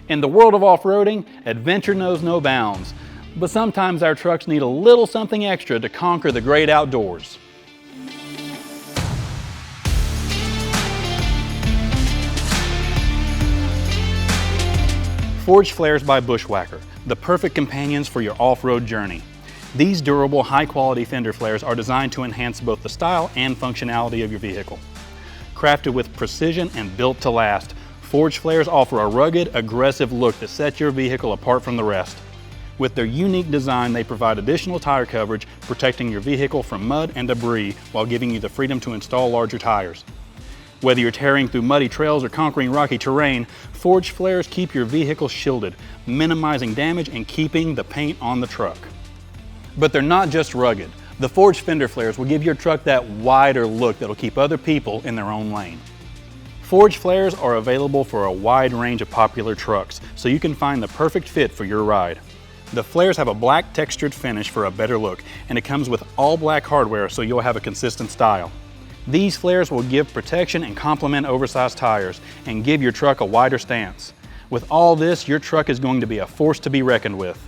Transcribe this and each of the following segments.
In the world of off-roading, adventure knows no bounds, but sometimes our trucks need a little something extra to conquer the great outdoors. Forged flares by Bushwacker, the perfect companions for your off-road journey. These durable, high-quality fender flares are designed to enhance both the style and functionality of your vehicle. Crafted with precision and built to last, forged flares offer a rugged, aggressive look that sets your vehicle apart from the rest. With their unique design, they provide additional tire coverage, protecting your vehicle from mud and debris while giving you the freedom to install larger tires. Whether you're tearing through muddy trails or conquering rocky terrain, forged flares keep your vehicle shielded, minimizing damage and keeping the paint on the truck. But they're not just rugged. The forged fender flares will give your truck that wider look that'll keep other people in their own lane. Forged flares are available for a wide range of popular trucks, so you can find the perfect fit for your ride. The flares have a black textured finish for a better look, and it comes with all black hardware so you'll have a consistent style. These flares will give protection and complement oversized tires and give your truck a wider stance. With all this, your truck is going to be a force to be reckoned with.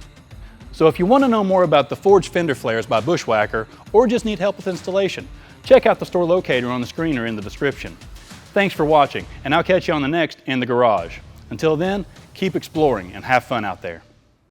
So if you want to know more about the forged fender flares by Bushwacker, or just need help with installation, check out the store locator on the screen or in the description. Thanks for watching, and I'll catch you on the next In the Garage. Until then, keep exploring and have fun out there.